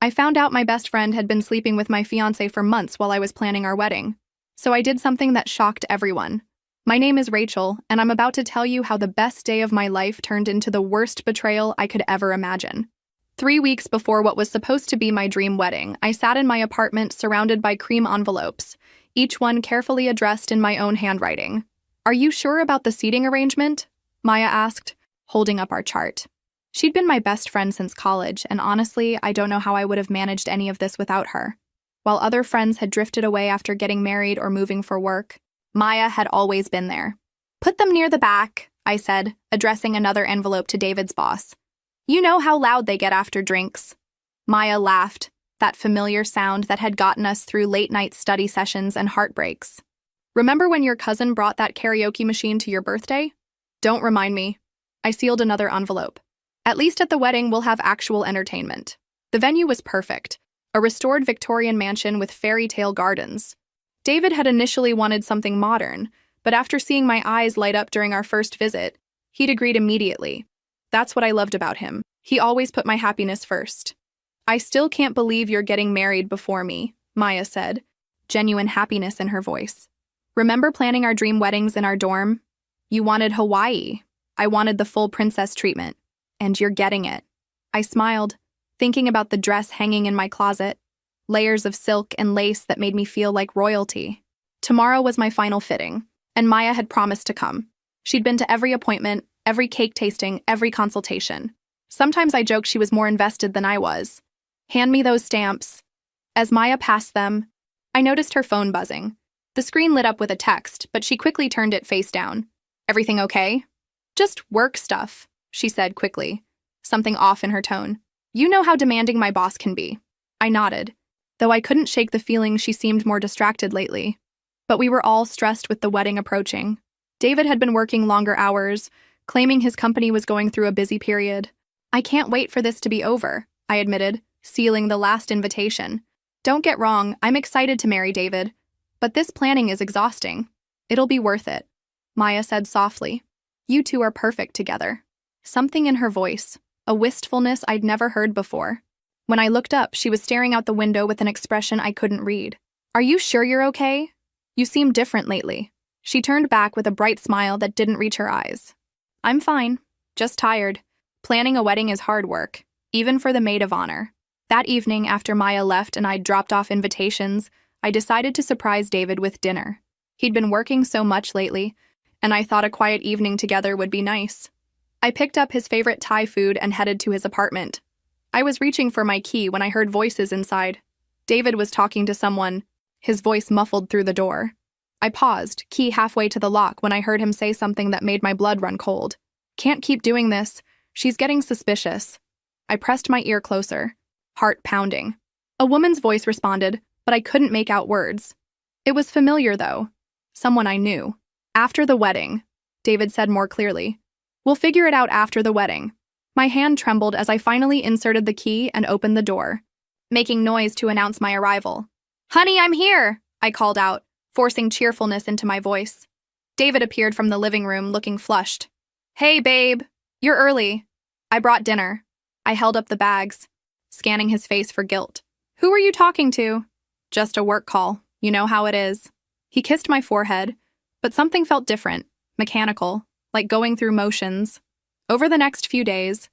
I found out my best friend had been sleeping with my fiancé for months while I was planning our wedding. So I did something that shocked everyone. My name is Rachel, and I'm about to tell you how the best day of my life turned into the worst betrayal I could ever imagine. 3 weeks before what was supposed to be my dream wedding, I sat in my apartment surrounded by cream envelopes, each one carefully addressed in my own handwriting. "Are you sure about the seating arrangement?" Maya asked, holding up our chart. She'd been my best friend since college, and honestly, I don't know how I would have managed any of this without her. While other friends had drifted away after getting married or moving for work, Maya had always been there. "Put them near the back," I said, addressing another envelope to David's boss. "You know how loud they get after drinks." Maya laughed, that familiar sound that had gotten us through late-night study sessions and heartbreaks. "Remember when your cousin brought that karaoke machine to your birthday? Don't remind me." I sealed another envelope. "At least at the wedding, we'll have actual entertainment." The venue was perfect, a restored Victorian mansion with fairy tale gardens. David had initially wanted something modern, but after seeing my eyes light up during our first visit, he'd agreed immediately. That's what I loved about him. He always put my happiness first. "I still can't believe you're getting married before me," Maya said, genuine happiness in her voice. "Remember planning our dream weddings in our dorm? You wanted Hawaii. I wanted the full princess treatment. And you're getting it." I smiled, thinking about the dress hanging in my closet, layers of silk and lace that made me feel like royalty. Tomorrow was my final fitting, and Maya had promised to come. She'd been to every appointment, every cake tasting, every consultation. Sometimes I joked she was more invested than I was. "Hand me those stamps." As Maya passed them, I noticed her phone buzzing. The screen lit up with a text, but she quickly turned it face down. "Everything okay?" "Just work stuff," she said quickly, something off in her tone. "You know how demanding my boss can be." I nodded, though I couldn't shake the feeling she seemed more distracted lately. But we were all stressed with the wedding approaching. David had been working longer hours, claiming his company was going through a busy period. "I can't wait for this to be over," I admitted, sealing the last invitation. "Don't get wrong, I'm excited to marry David, but this planning is exhausting. It'll be worth it," Maya said softly. "You two are perfect together." Something in her voice, a wistfulness I'd never heard before. When I looked up, she was staring out the window with an expression I couldn't read. "Are you sure you're okay? You seem different lately." She turned back with a bright smile that didn't reach her eyes. "I'm fine, just tired. Planning a wedding is hard work, even for the maid of honor." That evening, after Maya left and I'd dropped off invitations, I decided to surprise David with dinner. He'd been working so much lately, and I thought a quiet evening together would be nice. I picked up his favorite Thai food and headed to his apartment. I was reaching for my key when I heard voices inside. David was talking to someone, his voice muffled through the door. I paused, key halfway to the lock, when I heard him say something that made my blood run cold. "Can't keep doing this. She's getting suspicious." I pressed my ear closer, heart pounding. A woman's voice responded, but I couldn't make out words. It was familiar, though. Someone I knew. "After the wedding," David said more clearly. "We'll figure it out after the wedding." My hand trembled as I finally inserted the key and opened the door, making noise to announce my arrival. "Honey, I'm here!" I called out, forcing cheerfulness into my voice. David appeared from the living room, looking flushed. "Hey, babe. You're early." "I brought dinner." I held up the bags, scanning his face for guilt. "Who were you talking to?" "Just a work call. You know how it is." He kissed my forehead, but something felt different, mechanical, like going through motions. Over the next few days,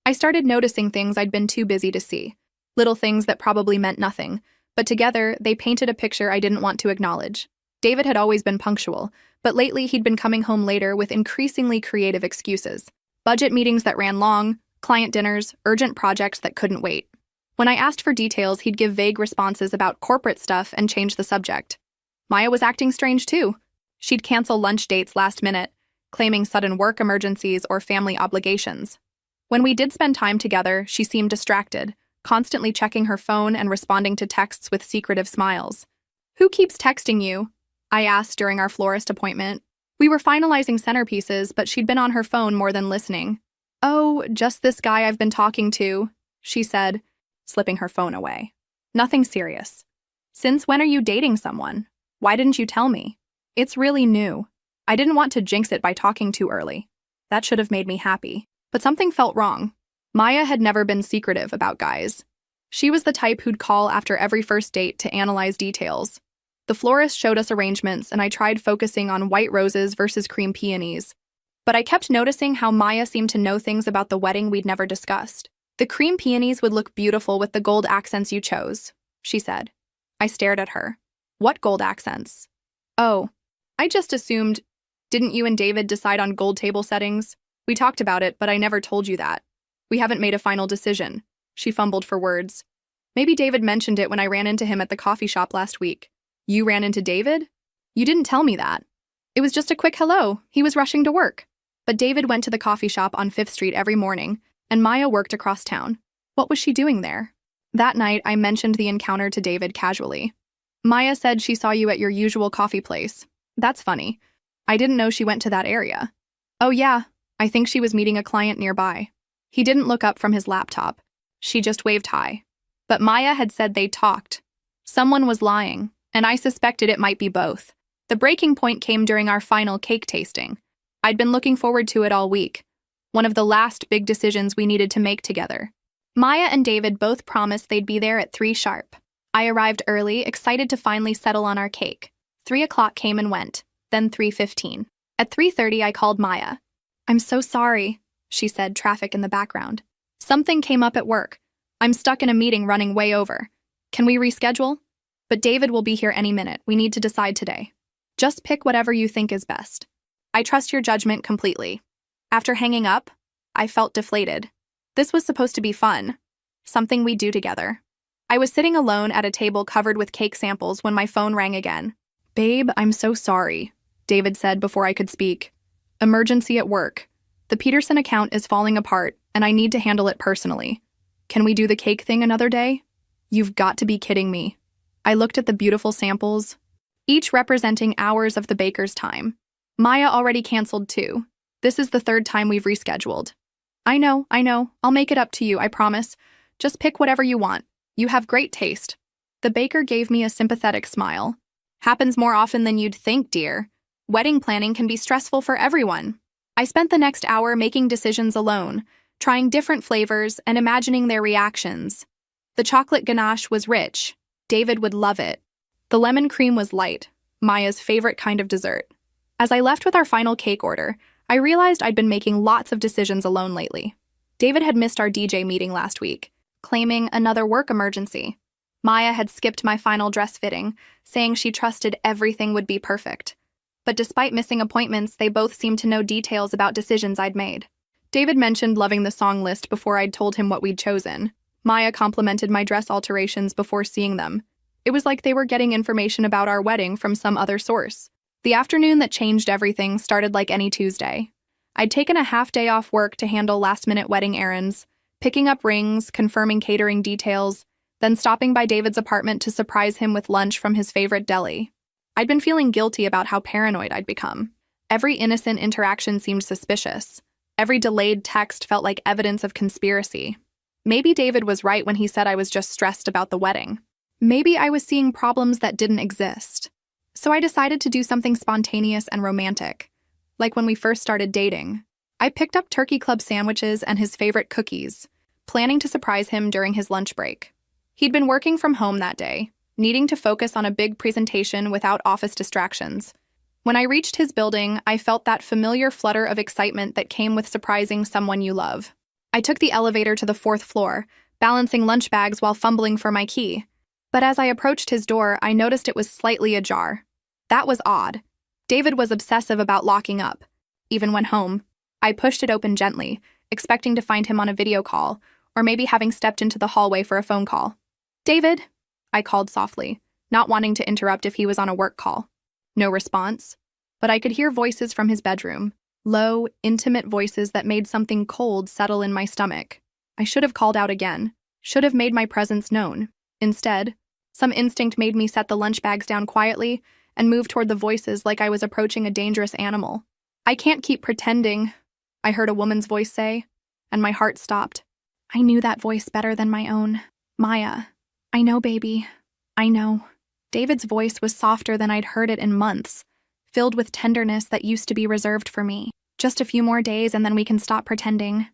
I started noticing things I'd been too busy to see. Little things that probably meant nothing, but together they painted a picture I didn't want to acknowledge. David had always been punctual, but lately he'd been coming home later with increasingly creative excuses. Budget meetings that ran long, client dinners, urgent projects that couldn't wait. When I asked for details, he'd give vague responses about corporate stuff and change the subject. Maya was acting strange too. She'd cancel lunch dates last minute, claiming sudden work emergencies or family obligations. When we did spend time together, she seemed distracted, constantly checking her phone and responding to texts with secretive smiles. "Who keeps texting you?" I asked during our florist appointment. We were finalizing centerpieces, but she'd been on her phone more than listening. "Oh, just this guy I've been talking to," she said, slipping her phone away. "Nothing serious." "Since when are you dating someone? Why didn't you tell me?" "It's really new." I didn't want to jinx it by talking too early. That should have made me happy. But something felt wrong. Maya had never been secretive about guys. She was the type who'd call after every first date to analyze details. The florist showed us arrangements, and I tried focusing on white roses versus cream peonies. But I kept noticing how Maya seemed to know things about the wedding we'd never discussed. "The cream peonies would look beautiful with the gold accents you chose," she said. I stared at her. "What gold accents?" "Oh, I just assumed. Didn't you and David decide on gold table settings? We talked about it, but I never told you that. We haven't made a final decision." She fumbled for words. "Maybe David mentioned it when I ran into him at the coffee shop last week." "You ran into David? You didn't tell me that." "It was just a quick hello. He was rushing to work." But David went to the coffee shop on 5th Street every morning, and Maya worked across town. What was she doing there? That night, I mentioned the encounter to David casually. "Maya said she saw you at your usual coffee place." "That's funny. I didn't know she went to that area." "Oh yeah, I think she was meeting a client nearby." He didn't look up from his laptop. She just waved hi. But Maya had said they talked. Someone was lying, and I suspected it might be both. The breaking point came during our final cake tasting. I'd been looking forward to it all week. One of the last big decisions we needed to make together. Maya and David both promised they'd be there at 3 sharp. I arrived early, excited to finally settle on our cake. 3 o'clock came and went, then 3:15. At 3:30, I called Maya. "I'm so sorry," she said, traffic in the background. "Something came up at work. I'm stuck in a meeting running way over. Can we reschedule? But David will be here any minute. We need to decide today. Just pick whatever you think is best. I trust your judgment completely." After hanging up, I felt deflated. This was supposed to be fun. Something we'd do together. I was sitting alone at a table covered with cake samples when my phone rang again. "Babe, I'm so sorry," David said before I could speak. "Emergency at work. The Peterson account is falling apart, and I need to handle it personally. Can we do the cake thing another day?" "You've got to be kidding me." I looked at the beautiful samples, each representing hours of the baker's time. Maya already canceled too. This is the 3rd time we've rescheduled. I know. I'll make it up to you, I promise. Just pick whatever you want. You have great taste." The baker gave me a sympathetic smile. "Happens more often than you'd think, dear. Wedding planning can be stressful for everyone." I spent the next hour making decisions alone, trying different flavors and imagining their reactions. The chocolate ganache was rich. David would love it. The lemon cream was light, Maya's favorite kind of dessert. As I left with our final cake order, I realized I'd been making lots of decisions alone lately. David had missed our DJ meeting last week, claiming another work emergency. Maya had skipped my final dress fitting, saying she trusted everything would be perfect. But despite missing appointments, they both seemed to know details about decisions I'd made. David mentioned loving the song list before I'd told him what we'd chosen. Maya complimented my dress alterations before seeing them. It was like they were getting information about our wedding from some other source. The afternoon that changed everything started like any Tuesday. I'd taken a half day off work to handle last-minute wedding errands, picking up rings, confirming catering details, then stopping by David's apartment to surprise him with lunch from his favorite deli. I'd been feeling guilty about how paranoid I'd become. Every innocent interaction seemed suspicious. Every delayed text felt like evidence of conspiracy. Maybe David was right when he said I was just stressed about the wedding. Maybe I was seeing problems that didn't exist. So I decided to do something spontaneous and romantic, like when we first started dating. I picked up turkey club sandwiches and his favorite cookies, planning to surprise him during his lunch break. He'd been working from home that day, needing to focus on a big presentation without office distractions. When I reached his building, I felt that familiar flutter of excitement that came with surprising someone you love. I took the elevator to the 4th floor, balancing lunch bags while fumbling for my key. But as I approached his door, I noticed it was slightly ajar. That was odd. David was obsessive about locking up. Even when home, I pushed it open gently, expecting to find him on a video call, or maybe having stepped into the hallway for a phone call. "David," I called softly, not wanting to interrupt if he was on a work call. No response, but I could hear voices from his bedroom, low, intimate voices that made something cold settle in my stomach. I should have called out again, should have made my presence known. Instead, some instinct made me set the lunch bags down quietly and move toward the voices like I was approaching a dangerous animal. "I can't keep pretending," I heard a woman's voice say, and my heart stopped. I knew that voice better than my own. "Maya, I know, baby. I know." David's voice was softer than I'd heard it in months, filled with tenderness that used to be reserved for me. "Just a few more days and then we can stop pretending."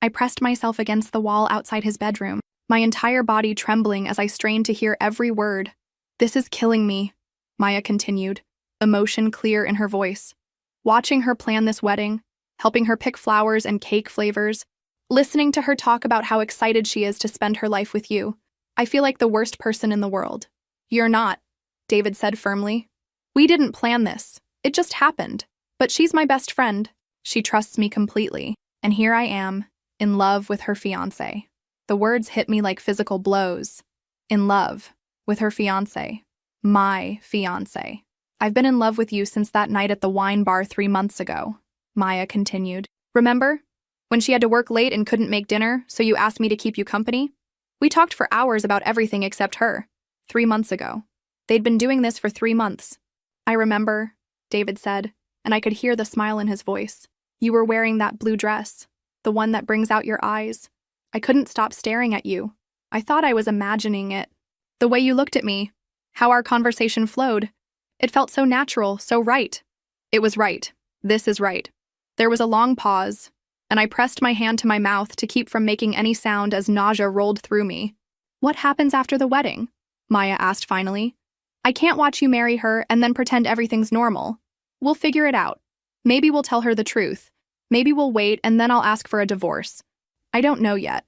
I pressed myself against the wall outside his bedroom. my entire body trembling as I strained to hear every word. "This is killing me," Maya continued, emotion clear in her voice. "Watching her plan this wedding, helping her pick flowers and cake flavors, listening to her talk about how excited she is to spend her life with you. I feel like the worst person in the world." "You're not," David said firmly. "We didn't plan this. It just happened. But she's my best friend. She trusts me completely. And here I am, in love with her fiancé." The words hit me like physical blows. In love with her fiancé. My fiancé. "I've been in love with you since that night at the wine bar 3 months ago," Maya continued. "Remember? When she had to work late and couldn't make dinner, so you asked me to keep you company? We talked for hours about everything except her. 3 months ago. They'd been doing this for 3 months. "I remember," David said, and I could hear the smile in his voice. "You were wearing that blue dress, the one that brings out your eyes. I couldn't stop staring at you. I thought I was imagining it. The way you looked at me, how our conversation flowed. It felt so natural, so right." It was right. This is right. There was a long pause, and I pressed my hand to my mouth to keep from making any sound as nausea rolled through me. "What happens after the wedding?" Maya asked finally. "I can't watch you marry her and then pretend everything's normal. We'll figure it out. Maybe we'll tell her the truth. Maybe we'll wait and then I'll ask for a divorce. I don't know yet,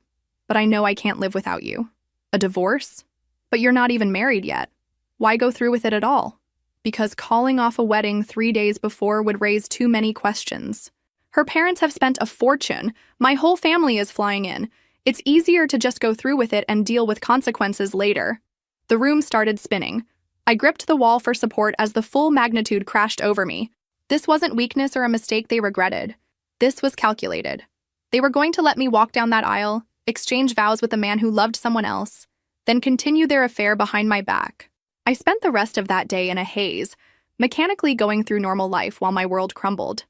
but I know I can't live without you." "A divorce? But you're not even married yet. Why go through with it at all?" "Because calling off a wedding 3 days before would raise too many questions. Her parents have spent a fortune. My whole family is flying in. It's easier to just go through with it and deal with consequences later." The room started spinning. I gripped the wall for support as the full magnitude crashed over me. This wasn't weakness or a mistake they regretted. This was calculated. They were going to let me walk down that aisle, exchange vows with a man who loved someone else, then continue their affair behind my back. I spent the rest of that day in a haze, mechanically going through normal life while my world crumbled.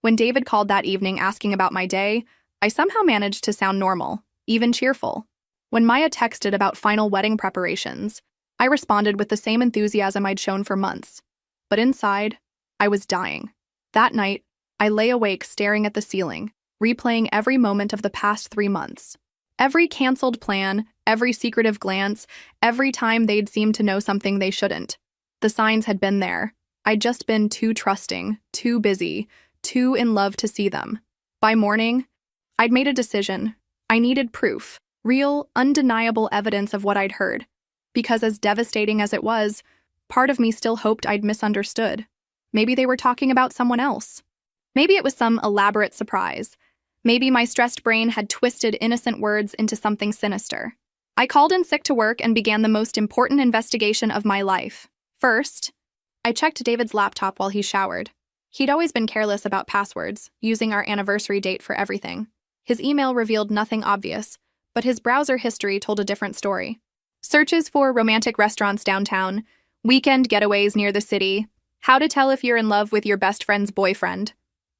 When David called that evening asking about my day, I somehow managed to sound normal, even cheerful. When Maya texted about final wedding preparations, I responded with the same enthusiasm I'd shown for months. But inside, I was dying. That night, I lay awake staring at the ceiling, replaying every moment of the past 3 months. Every canceled plan, every secretive glance, every time they'd seemed to know something they shouldn't. The signs had been there. I'd just been too trusting, too busy, too in love to see them. By morning, I'd made a decision. I needed proof, real, undeniable evidence of what I'd heard. Because as devastating as it was, part of me still hoped I'd misunderstood. Maybe they were talking about someone else. Maybe it was some elaborate surprise. Maybe my stressed brain had twisted innocent words into something sinister. I called in sick to work and began the most important investigation of my life. First, I checked David's laptop while he showered. He'd always been careless about passwords, using our anniversary date for everything. His email revealed nothing obvious, but his browser history told a different story. Searches for romantic restaurants downtown, weekend getaways near the city, how to tell if you're in love with your best friend's boyfriend.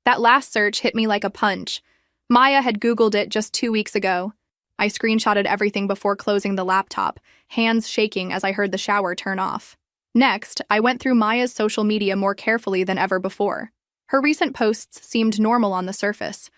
That last search hit me like a punch. Maya had Googled it just 2 weeks ago. I screenshotted everything before closing the laptop, hands shaking as I heard the shower turn off. Next, I went through Maya's social media more carefully than ever before. Her recent posts seemed normal on the surface,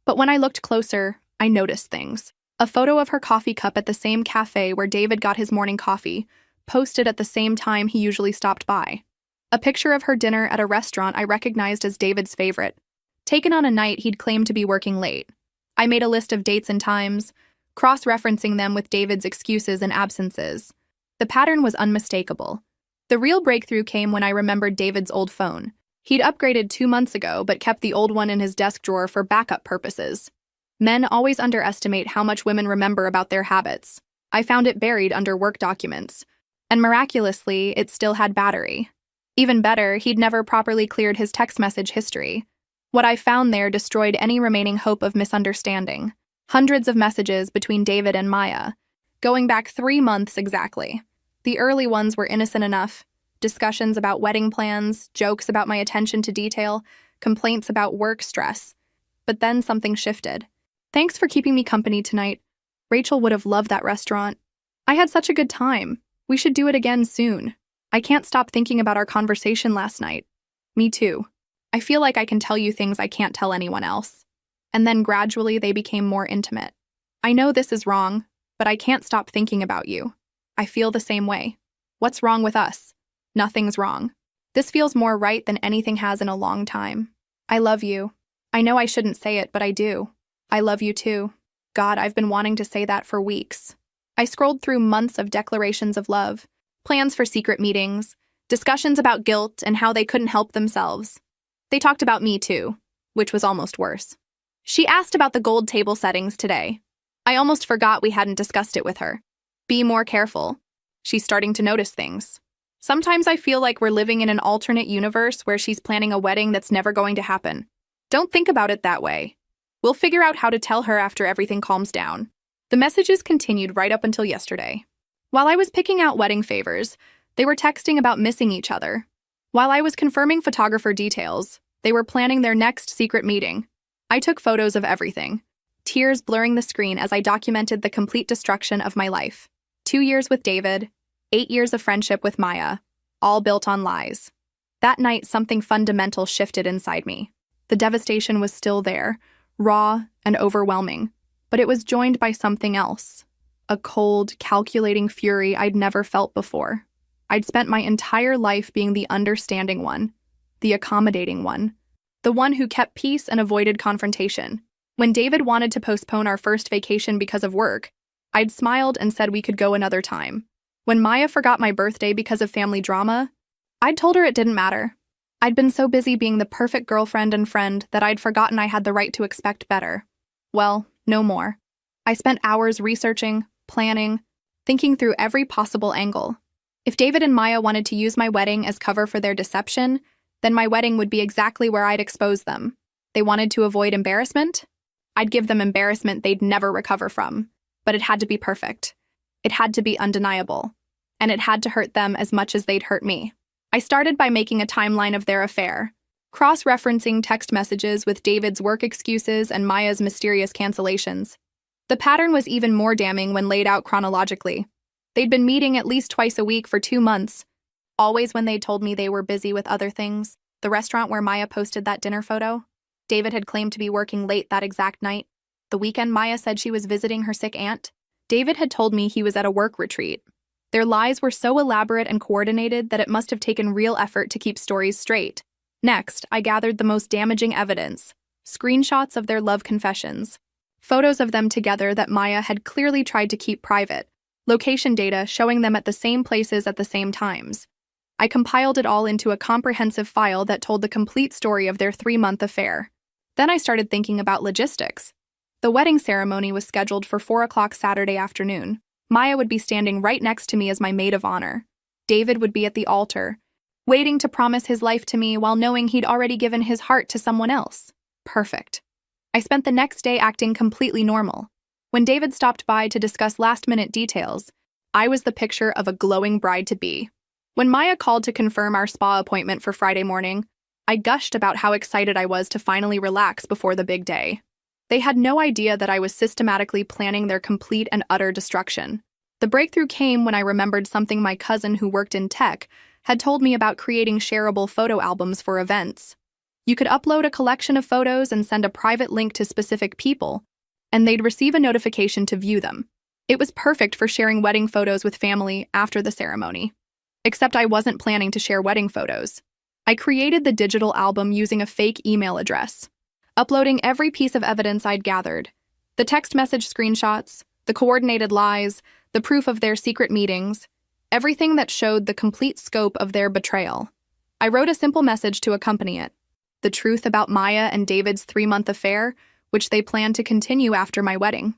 but when I looked closer, I noticed things. A photo of her coffee cup at the same cafe where David got his morning coffee, posted at the same time he usually stopped by. A picture of her dinner at a restaurant I recognized as David's favorite, taken on a night he'd claimed to be working late. I made a list of dates and times, cross-referencing them with David's excuses and absences. The pattern was unmistakable. The real breakthrough came when I remembered David's old phone. He'd upgraded 2 months ago, but kept the old one in his desk drawer for backup purposes. Men always underestimate how much women remember about their habits. I found it buried under work documents, and miraculously, it still had battery. Even better, he'd never properly cleared his text message history. What I found there destroyed any remaining hope of misunderstanding. Hundreds of messages between David and Maya, going back 3 months exactly. The early ones were innocent enough. Discussions about wedding plans, jokes about my attention to detail, complaints about work stress. But then something shifted. "Thanks for keeping me company tonight. Rachel would have loved that restaurant. I had such a good time. We should do it again soon. I can't stop thinking about our conversation last night." "Me too. I feel like I can tell you things I can't tell anyone else." And then gradually they became more intimate. I know this is wrong, but I can't stop thinking about you. I feel the same way. What's wrong with us? Nothing's wrong. This feels more right than anything has in a long time. I love you. I know I shouldn't say it, but I do. I love you too. God, I've been wanting to say that for weeks. I scrolled through months of declarations of love, plans for secret meetings, discussions about guilt and how they couldn't help themselves. They talked about me too, which was almost worse. She asked about the gold table settings today. I almost forgot we hadn't discussed it with her. Be more careful. She's starting to notice things. Sometimes I feel like we're living in an alternate universe where she's planning a wedding that's never going to happen. Don't think about it that way. We'll figure out how to tell her after everything calms down. The messages continued right up until yesterday. While I was picking out wedding favors, they were texting about missing each other. While I was confirming photographer details, they were planning their next secret meeting. I took photos of everything, tears blurring the screen as I documented the complete destruction of my life. 2 years with David, 8 years of friendship with Maya, all built on lies. That night, something fundamental shifted inside me. The devastation was still there, raw and overwhelming, but it was joined by something else. A cold, calculating fury I'd never felt before. I'd spent my entire life being the understanding one, the accommodating one, the one who kept peace and avoided confrontation. When David wanted to postpone our first vacation because of work, I'd smiled and said we could go another time. When Maya forgot my birthday because of family drama, I'd told her it didn't matter. I'd been so busy being the perfect girlfriend and friend that I'd forgotten I had the right to expect better. Well, no more. I spent hours researching, planning, thinking through every possible angle. If David and Maya wanted to use my wedding as cover for their deception, then my wedding would be exactly where I'd expose them. They wanted to avoid embarrassment? I'd give them embarrassment they'd never recover from. But it had to be perfect. It had to be undeniable. And it had to hurt them as much as they'd hurt me. I started by making a timeline of their affair, cross-referencing text messages with David's work excuses and Maya's mysterious cancellations. The pattern was even more damning when laid out chronologically. They'd been meeting at least twice a week for 2 months, always when they'd told me they were busy with other things. The restaurant where Maya posted that dinner photo, David had claimed to be working late that exact night. The weekend Maya said she was visiting her sick aunt, David had told me he was at a work retreat. Their lies were so elaborate and coordinated that it must have taken real effort to keep stories straight. Next, I gathered the most damaging evidence, screenshots of their love confessions, photos of them together that Maya had clearly tried to keep private, location data showing them at the same places at the same times. I compiled it all into a comprehensive file that told the complete story of their 3-month affair. Then I started thinking about logistics. The wedding ceremony was scheduled for 4 o'clock Saturday afternoon. Maya would be standing right next to me as my maid of honor. David would be at the altar, waiting to promise his life to me while knowing he'd already given his heart to someone else. Perfect. I spent the next day acting completely normal. When David stopped by to discuss last-minute details, I was the picture of a glowing bride-to-be. When Maya called to confirm our spa appointment for Friday morning, I gushed about how excited I was to finally relax before the big day. They had no idea that I was systematically planning their complete and utter destruction. The breakthrough came when I remembered something my cousin who worked in tech had told me about creating shareable photo albums for events. You could upload a collection of photos and send a private link to specific people, and they'd receive a notification to view them. It was perfect for sharing wedding photos with family after the ceremony. Except I wasn't planning to share wedding photos. I created the digital album using a fake email address, uploading every piece of evidence I'd gathered. The text message screenshots, the coordinated lies, the proof of their secret meetings, everything that showed the complete scope of their betrayal. I wrote a simple message to accompany it. The truth about Maya and David's 3-month affair, which they planned to continue after my wedding.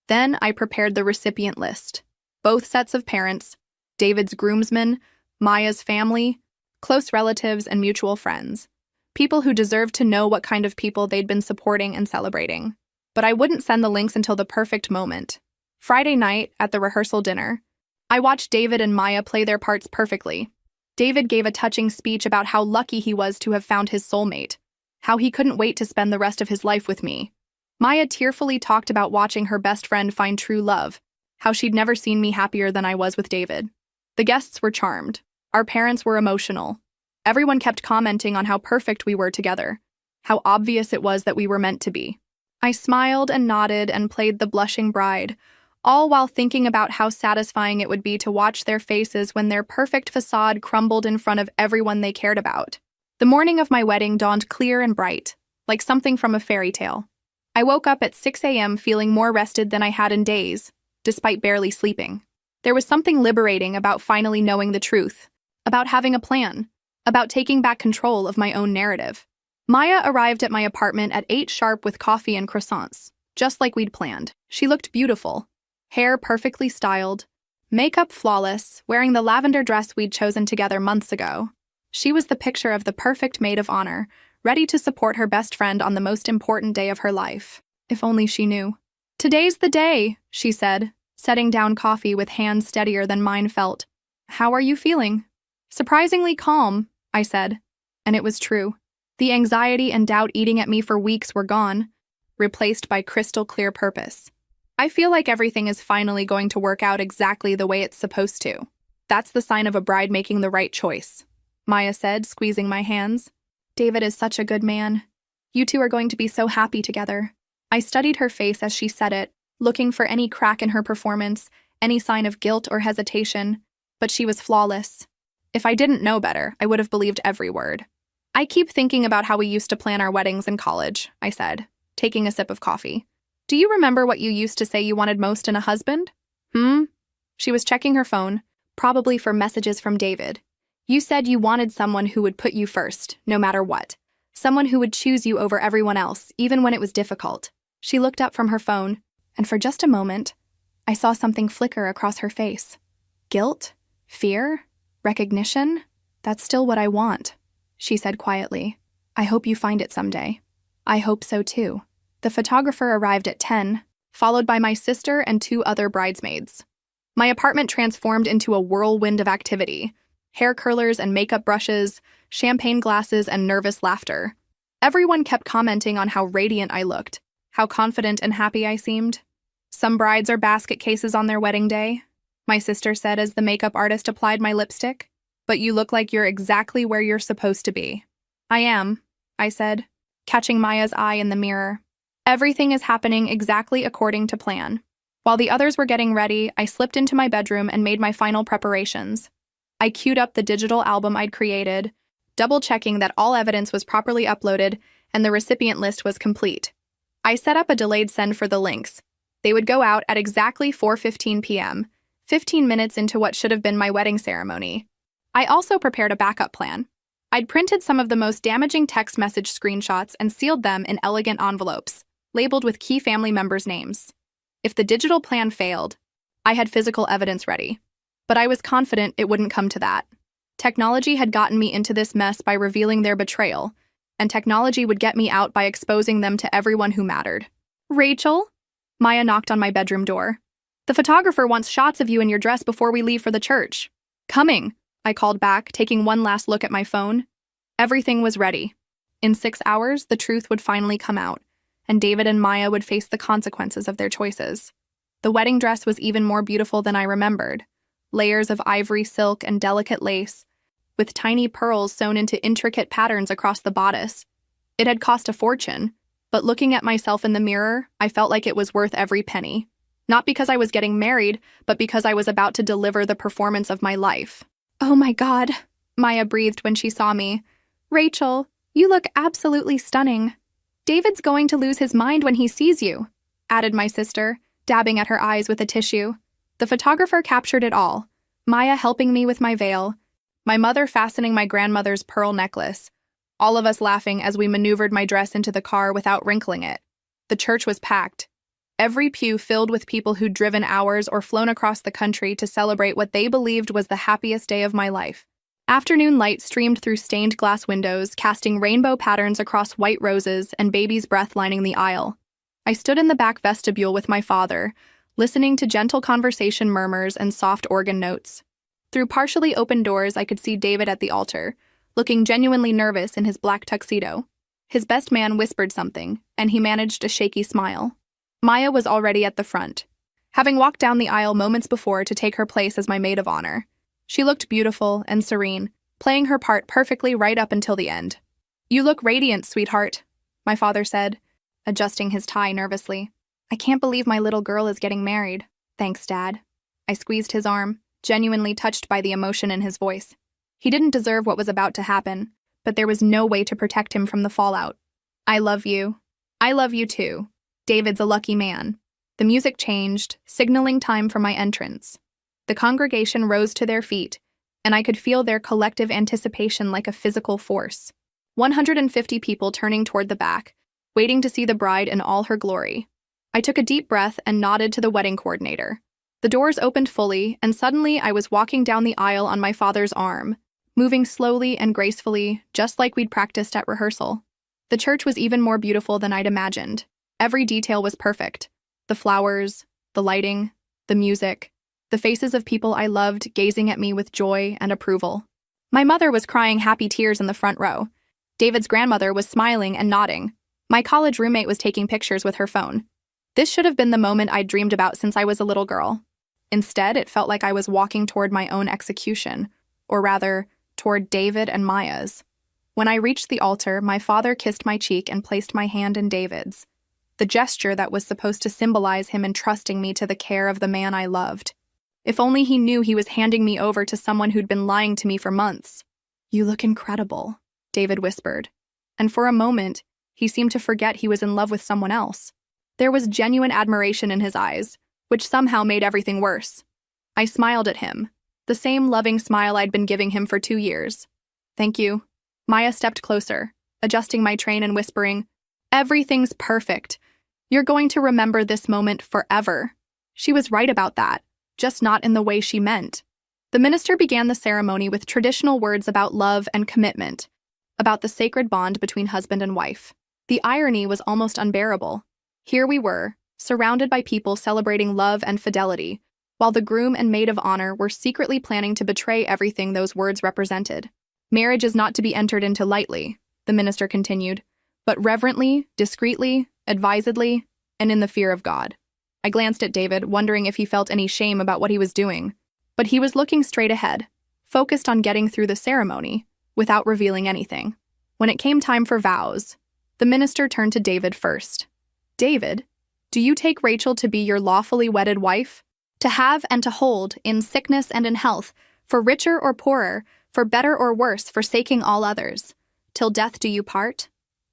Then I prepared the recipient list. Both sets of parents, David's groomsmen, Maya's family, close relatives, and mutual friends. People who deserved to know what kind of people they'd been supporting and celebrating. But I wouldn't send the links until the perfect moment. Friday night, at the rehearsal dinner, I watched David and Maya play their parts perfectly. David gave a touching speech about how lucky he was to have found his soulmate, how he couldn't wait to spend the rest of his life with me. Maya tearfully talked about watching her best friend find true love, how she'd never seen me happier than I was with David. The guests were charmed. Our parents were emotional. Everyone kept commenting on how perfect we were together, how obvious it was that we were meant to be. I smiled and nodded and played the blushing bride, all while thinking about how satisfying it would be to watch their faces when their perfect facade crumbled in front of everyone they cared about. The morning of my wedding dawned clear and bright, like something from a fairy tale. I woke up at 6 a.m. feeling more rested than I had in days, despite barely sleeping. There was something liberating about finally knowing the truth, about having a plan, about taking back control of my own narrative. Maya arrived at my apartment at 8 sharp with coffee and croissants, just like we'd planned. She looked beautiful, hair perfectly styled, makeup flawless, wearing the lavender dress we'd chosen together months ago. She was the picture of the perfect maid of honor, ready to support her best friend on the most important day of her life. If only she knew. "Today's the day," she said, setting down coffee with hands steadier than mine felt. "How are you feeling?" "Surprisingly calm," I said. And it was true. The anxiety and doubt eating at me for weeks were gone, replaced by crystal clear purpose. "I feel like everything is finally going to work out exactly the way it's supposed to. That's the sign of a bride making the right choice," Maya said, squeezing my hands. "David is such a good man. You two are going to be so happy together." I studied her face as she said it, looking for any crack in her performance, any sign of guilt or hesitation, but she was flawless. If I didn't know better, I would have believed every word. "I keep thinking about how we used to plan our weddings in college," I said, taking a sip of coffee. "Do you remember what you used to say you wanted most in a husband?" She was checking her phone, probably for messages from David. "You said you wanted someone who would put you first, no matter what. Someone who would choose you over everyone else, even when it was difficult." She looked up from her phone, and for just a moment, I saw something flicker across her face. Guilt? Fear? Recognition? "That's still what I want," she said quietly. "I hope you find it someday." "I hope so too." The photographer arrived at 10, followed by my sister and 2 other bridesmaids. My apartment transformed into a whirlwind of activity. Hair curlers and makeup brushes, champagne glasses and nervous laughter. Everyone kept commenting on how radiant I looked, how confident and happy I seemed. "Some brides are basket cases on their wedding day," my sister said as the makeup artist applied my lipstick. "But you look like you're exactly where you're supposed to be." "I am," I said, catching Maya's eye in the mirror. "Everything is happening exactly according to plan." While the others were getting ready, I slipped into my bedroom and made my final preparations. I queued up the digital album I'd created, double-checking that all evidence was properly uploaded and the recipient list was complete. I set up a delayed send for the links. They would go out at exactly 4:15 p.m., 15 minutes into what should have been my wedding ceremony. I also prepared a backup plan. I'd printed some of the most damaging text message screenshots and sealed them in elegant envelopes, labeled with key family members' names. If the digital plan failed, I had physical evidence ready. But I was confident it wouldn't come to that. Technology had gotten me into this mess by revealing their betrayal, and technology would get me out by exposing them to everyone who mattered. "Rachel?" Maya knocked on my bedroom door. "The photographer wants shots of you in your dress before we leave for the church." "Coming," I called back, taking one last look at my phone. Everything was ready. In 6 hours, the truth would finally come out, and David and Maya would face the consequences of their choices. The wedding dress was even more beautiful than I remembered. Layers of ivory silk and delicate lace, with tiny pearls sewn into intricate patterns across the bodice. It had cost a fortune, but looking at myself in the mirror, I felt like it was worth every penny. Not because I was getting married, but because I was about to deliver the performance of my life. "Oh my God," Maya breathed when she saw me. "Rachel, you look absolutely stunning." "David's going to lose his mind when he sees you," added my sister, dabbing at her eyes with a tissue. The photographer captured it all, Maya helping me with my veil, my mother fastening my grandmother's pearl necklace, all of us laughing as we maneuvered my dress into the car without wrinkling it. The church was packed, every pew filled with people who'd driven hours or flown across the country to celebrate what they believed was the happiest day of my life. Afternoon light streamed through stained glass windows, casting rainbow patterns across white roses and baby's breath lining the aisle. I stood in the back vestibule with my father, listening to gentle conversation murmurs and soft organ notes. Through partially open doors, I could see David at the altar, looking genuinely nervous in his black tuxedo. His best man whispered something, and he managed a shaky smile. Maya was already at the front, having walked down the aisle moments before to take her place as my maid of honor. She looked beautiful and serene, playing her part perfectly right up until the end. "You look radiant, sweetheart," my father said, adjusting his tie nervously. "I can't believe my little girl is getting married." Thanks, Dad. I squeezed his arm, genuinely touched by the emotion in his voice. He didn't deserve what was about to happen, but there was no way to protect him from the fallout. I love you. I love you too. David's a lucky man. The music changed, signaling time for my entrance. The congregation rose to their feet, and I could feel their collective anticipation like a physical force. 150 people turning toward the back, waiting to see the bride in all her glory. I took a deep breath and nodded to the wedding coordinator. The doors opened fully, and suddenly I was walking down the aisle on my father's arm, moving slowly and gracefully, just like we'd practiced at rehearsal. The church was even more beautiful than I'd imagined. Every detail was perfect. The flowers, the lighting, the music, the faces of people I loved gazing at me with joy and approval. My mother was crying happy tears in the front row. David's grandmother was smiling and nodding. My college roommate was taking pictures with her phone. This should have been the moment I'd dreamed about since I was a little girl. Instead, it felt like I was walking toward my own execution, or rather, toward David and Maya's. When I reached the altar, my father kissed my cheek and placed my hand in David's, the gesture that was supposed to symbolize him entrusting me to the care of the man I loved. If only he knew he was handing me over to someone who'd been lying to me for months. "You look incredible," David whispered, and for a moment, he seemed to forget he was in love with someone else. There was genuine admiration in his eyes, which somehow made everything worse. I smiled at him, the same loving smile I'd been giving him for 2 years. "Thank you." Maya stepped closer, adjusting my train and whispering, "Everything's perfect. You're going to remember this moment forever." She was right about that, just not in the way she meant. The minister began the ceremony with traditional words about love and commitment, about the sacred bond between husband and wife. The irony was almost unbearable. Here we were, surrounded by people celebrating love and fidelity, while the groom and maid of honor were secretly planning to betray everything those words represented. "Marriage is not to be entered into lightly," the minister continued, "but reverently, discreetly, advisedly, and in the fear of God." I glanced at David, wondering if he felt any shame about what he was doing, but he was looking straight ahead, focused on getting through the ceremony, without revealing anything. When it came time for vows, the minister turned to David first. "David, do you take Rachel to be your lawfully wedded wife? To have and to hold, in sickness and in health, for richer or poorer, for better or worse, forsaking all others, till death do you part?"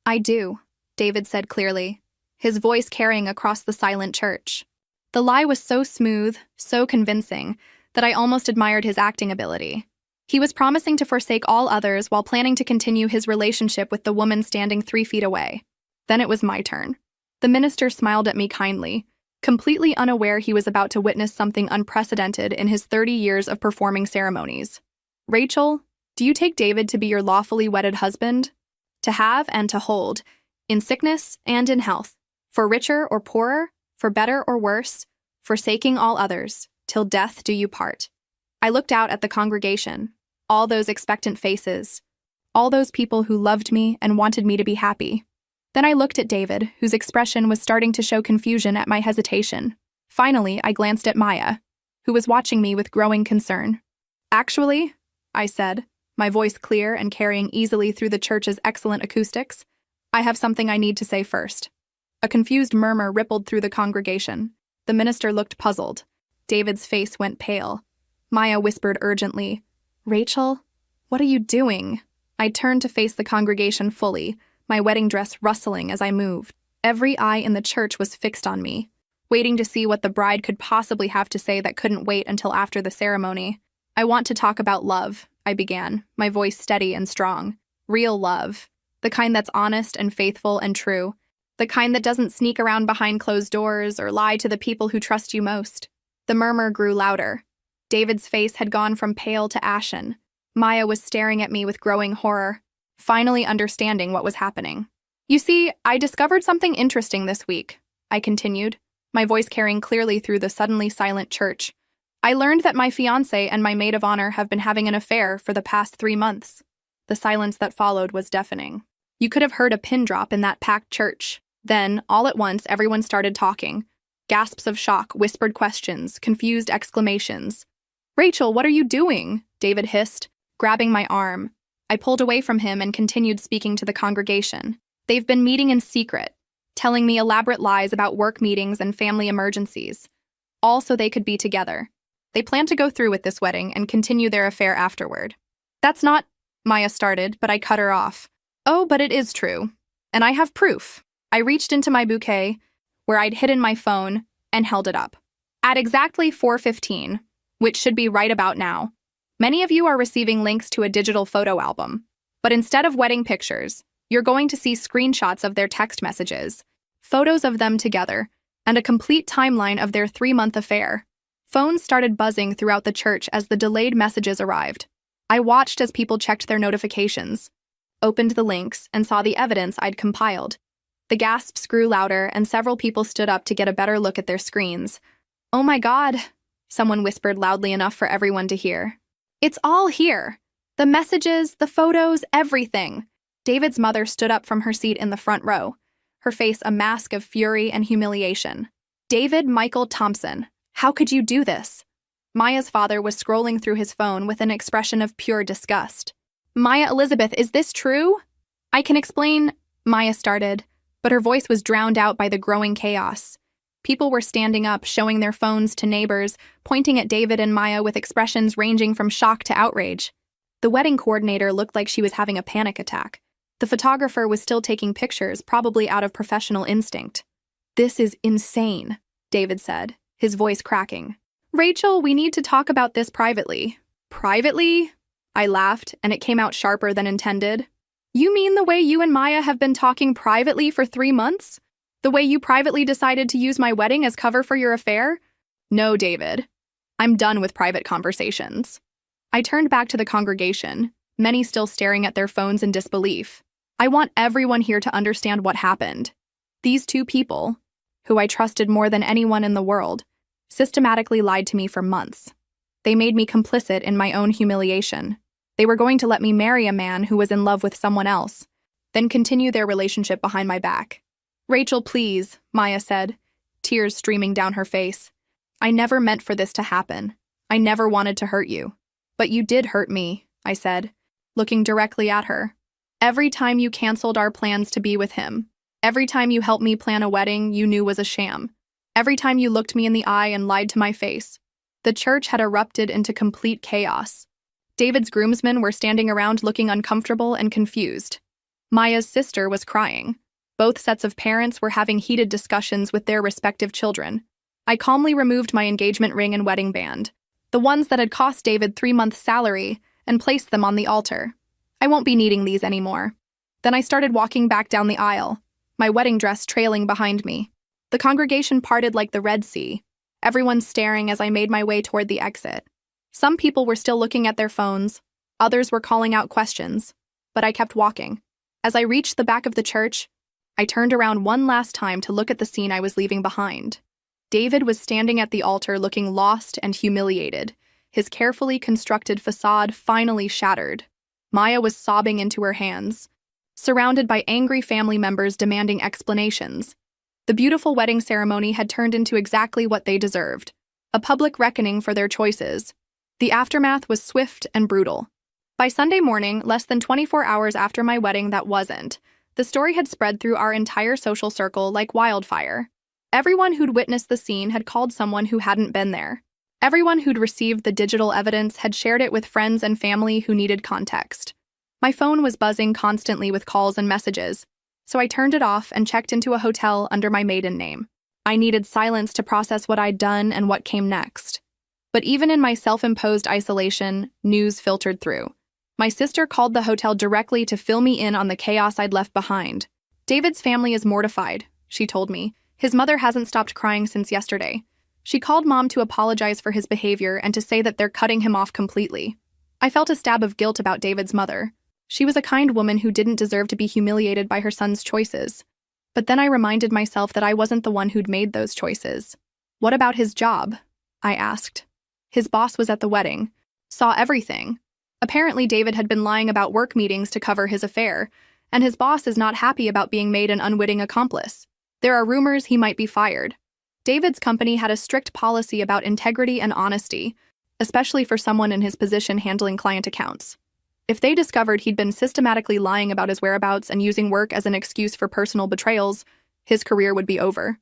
"I do," David said clearly, his voice carrying across the silent church. The lie was so smooth, so convincing, that I almost admired his acting ability. He was promising to forsake all others while planning to continue his relationship with the woman standing 3 feet away. Then it was my turn. The minister smiled at me kindly, completely unaware he was about to witness something unprecedented in his 30 years of performing ceremonies. "Rachel, do you take David to be your lawfully wedded husband? To have and to hold, in sickness and in health, for richer or poorer, for better or worse, forsaking all others, till death do you part." I looked out at the congregation, all those expectant faces, all those people who loved me and wanted me to be happy. Then I looked at David, whose expression was starting to show confusion at my hesitation. Finally, I glanced at Maya, who was watching me with growing concern. "Actually," I said, my voice clear and carrying easily through the church's excellent acoustics, "I have something I need to say first." A confused murmur rippled through the congregation. The minister looked puzzled. David's face went pale. Maya whispered urgently, "Rachel, what are you doing?" I turned to face the congregation fully, my wedding dress rustling as I moved. Every eye in the church was fixed on me, waiting to see what the bride could possibly have to say that couldn't wait until after the ceremony. "I want to talk about love," I began, my voice steady and strong. "Real love. The kind that's honest and faithful and true. The kind that doesn't sneak around behind closed doors or lie to the people who trust you most." The murmur grew louder. David's face had gone from pale to ashen. Maya was staring at me with growing horror, finally understanding what was happening. "You see, I discovered something interesting this week," I continued, my voice carrying clearly through the suddenly silent church. "I learned that my fiancé and my maid of honor have been having an affair for the past 3 months. The silence that followed was deafening. You could have heard a pin drop in that packed church. Then, all at once, everyone started talking. Gasps of shock, whispered questions, confused exclamations. "Rachel, what are you doing?" David hissed, grabbing my arm. I pulled away from him and continued speaking to the congregation. "They've been meeting in secret, telling me elaborate lies about work meetings and family emergencies. all so they could be together. They planned to go through with this wedding and continue their affair afterward. That's not, Maya started, but I cut her off. Oh, but it is true. And I have proof. I reached into my bouquet, where I'd hidden my phone, and held it up. At exactly 4:15, which should be right about now, many of you are receiving links to a digital photo album. But instead of wedding pictures, you're going to see screenshots of their text messages, photos of them together, and a complete timeline of their 3-month affair. Phones started buzzing throughout the church as the delayed messages arrived. I watched as people checked their notifications, opened the links, and saw the evidence I'd compiled. The gasps grew louder, and several people stood up to get a better look at their screens. "Oh my God," someone whispered loudly enough for everyone to hear. "It's all here. The messages, the photos, everything." David's mother stood up from her seat in the front row, her face a mask of fury and humiliation. "David Michael Thompson, how could you do this?" Maya's father was scrolling through his phone with an expression of pure disgust. "Maya Elizabeth, is this true?" "I can explain," Maya started, but her voice was drowned out by the growing chaos. People were standing up, showing their phones to neighbors, pointing at David and Maya with expressions ranging from shock to outrage. The wedding coordinator looked like she was having a panic attack. The photographer was still taking pictures, probably out of professional instinct. "This is insane," David said, his voice cracking. "Rachel, we need to talk about this privately." "Privately?" I laughed, and it came out sharper than intended. "You mean the way you and Maya have been talking privately for 3 months? The way you privately decided to use my wedding as cover for your affair?" "No, David. I'm done with private conversations." I turned back to the congregation, many still staring at their phones in disbelief. "I want everyone here to understand what happened. These two people, who I trusted more than anyone in the world, systematically lied to me for months. They made me complicit in my own humiliation. They were going to let me marry a man who was in love with someone else, then continue their relationship behind my back." "Rachel, please," Maya said, tears streaming down her face. "I never meant for this to happen. I never wanted to hurt you. But you did hurt me," I said, looking directly at her. "Every time you canceled our plans to be with him, every time you helped me plan a wedding you knew was a sham, every time you looked me in the eye and lied to my face." The church had erupted into complete chaos. David's groomsmen were standing around looking uncomfortable and confused. Maya's sister was crying. Both sets of parents were having heated discussions with their respective children. I calmly removed my engagement ring and wedding band, the ones that had cost David 3 months' salary, and placed them on the altar. I won't be needing these anymore. Then I started walking back down the aisle, my wedding dress trailing behind me. The congregation parted like the Red Sea, everyone staring as I made my way toward the exit. Some people were still looking at their phones, others were calling out questions, but I kept walking. As I reached the back of the church, I turned around one last time to look at the scene I was leaving behind. David was standing at the altar looking lost and humiliated, his carefully constructed facade finally shattered. Maya was sobbing into her hands, surrounded by angry family members demanding explanations. The beautiful wedding ceremony had turned into exactly what they deserved, a public reckoning for their choices. The aftermath was swift and brutal. By Sunday morning, less than 24 hours after my wedding that wasn't, the story had spread through our entire social circle like wildfire. Everyone who'd witnessed the scene had called someone who hadn't been there. Everyone who'd received the digital evidence had shared it with friends and family who needed context. My phone was buzzing constantly with calls and messages, so I turned it off and checked into a hotel under my maiden name. I needed silence to process what I'd done and what came next. But even in my self-imposed isolation, news filtered through. My sister called the hotel directly to fill me in on the chaos I'd left behind. "David's family is mortified," she told me. "His mother hasn't stopped crying since yesterday. She called Mom to apologize for his behavior and to say that they're cutting him off completely." I felt a stab of guilt about David's mother. She was a kind woman who didn't deserve to be humiliated by her son's choices. But then I reminded myself that I wasn't the one who'd made those choices. "What about his job?" I asked. His boss was at the wedding, saw everything. Apparently, David had been lying about work meetings to cover his affair, and his boss is not happy about being made an unwitting accomplice. There are rumors he might be fired. David's company had a strict policy about integrity and honesty, especially for someone in his position handling client accounts. If they discovered he'd been systematically lying about his whereabouts and using work as an excuse for personal betrayals, his career would be over.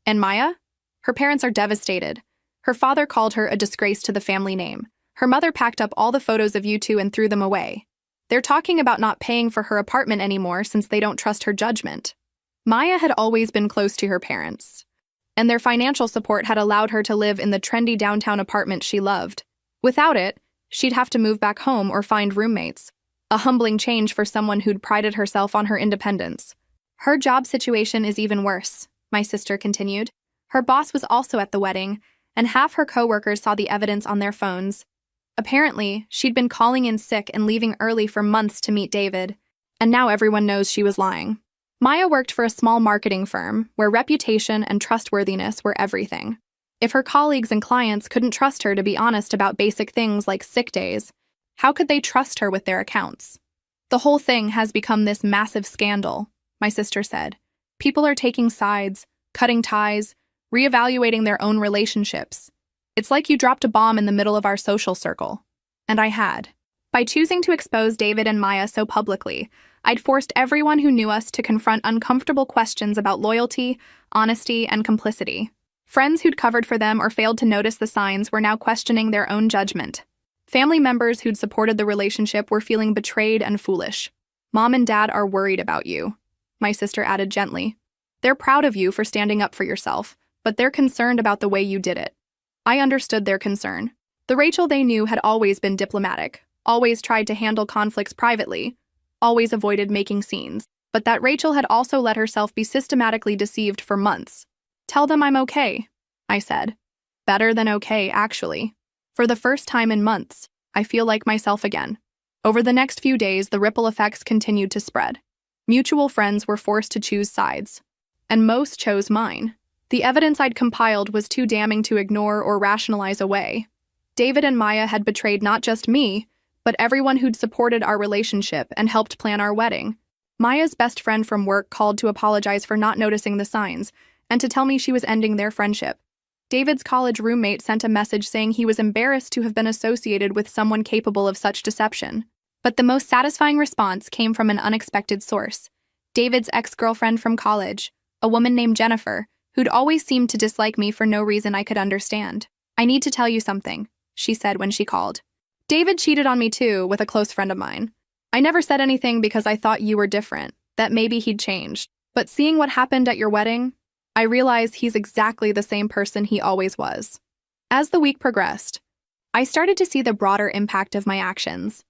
And Maya? Her parents are devastated. Her father called her a disgrace to the family name. Her mother packed up all the photos of you two and threw them away. They're talking about not paying for her apartment anymore since they don't trust her judgment. Maya had always been close to her parents, and their financial support had allowed her to live in the trendy downtown apartment she loved. Without it, she'd have to move back home or find roommates, a humbling change for someone who'd prided herself on her independence. Her job situation is even worse, my sister continued. Her boss was also at the wedding, and half her coworkers saw the evidence on their phones. Apparently, she'd been calling in sick and leaving early for months to meet David, and now everyone knows she was lying. Maya worked for a small marketing firm where reputation and trustworthiness were everything. If her colleagues and clients couldn't trust her to be honest about basic things like sick days, how could they trust her with their accounts? The whole thing has become this massive scandal, my sister said. People are taking sides, cutting ties, reevaluating their own relationships. It's like you dropped a bomb in the middle of our social circle. And I had. By choosing to expose David and Maya so publicly, I'd forced everyone who knew us to confront uncomfortable questions about loyalty, honesty, and complicity. Friends who'd covered for them or failed to notice the signs were now questioning their own judgment. Family members who'd supported the relationship were feeling betrayed and foolish. Mom and Dad are worried about you, my sister added gently. They're proud of you for standing up for yourself, but they're concerned about the way you did it. I understood their concern. The Rachel they knew had always been diplomatic, always tried to handle conflicts privately, always avoided making scenes, but that Rachel had also let herself be systematically deceived for months. Tell them I'm okay, I said. Better than okay, actually. For the first time in months, I feel like myself again. Over the next few days, the ripple effects continued to spread. Mutual friends were forced to choose sides, and most chose mine. The evidence I'd compiled was too damning to ignore or rationalize away. David and Maya had betrayed not just me, but everyone who'd supported our relationship and helped plan our wedding. Maya's best friend from work called to apologize for not noticing the signs and to tell me she was ending their friendship. David's college roommate sent a message saying he was embarrassed to have been associated with someone capable of such deception. But the most satisfying response came from an unexpected source. David's ex-girlfriend from college, a woman named Jennifer, who'd always seemed to dislike me for no reason I could understand. I need to tell you something, she said when she called. David cheated on me too, with a close friend of mine. I never said anything because I thought you were different, that maybe he'd changed. But seeing what happened at your wedding, I realized he's exactly the same person he always was. As the week progressed, I started to see the broader impact of my actions.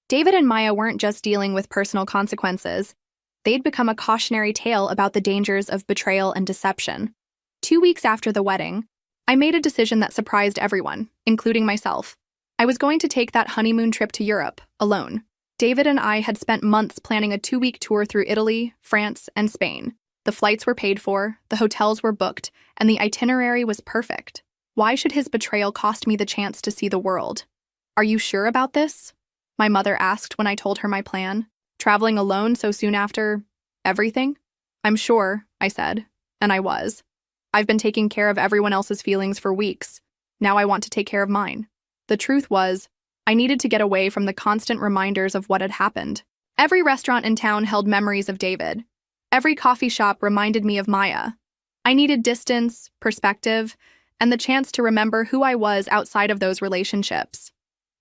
David and Maya weren't just dealing with personal consequences. They'd become a cautionary tale about the dangers of betrayal and deception. 2 weeks after the wedding, I made a decision that surprised everyone, including myself. I was going to take that honeymoon trip to Europe, alone. David and I had spent months planning a 2-week tour through Italy, France, and Spain. The flights were paid for, the hotels were booked, and the itinerary was perfect. Why should his betrayal cost me the chance to see the world? Are you sure about this? My mother asked when I told her my plan. Traveling alone so soon after everything? I'm sure, I said, and I was. I've been taking care of everyone else's feelings for weeks. Now I want to take care of mine. The truth was, I needed to get away from the constant reminders of what had happened. Every restaurant in town held memories of David. Every coffee shop reminded me of Maya. I needed distance, perspective, and the chance to remember who I was outside of those relationships.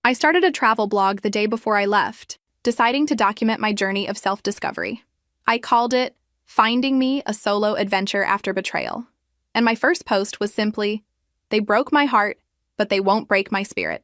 I started a travel blog the day before I left, deciding to document my journey of self-discovery. I called it Finding Me, a Solo Adventure After Betrayal. And my first post was simply, "They broke my heart, but they won't break my spirit.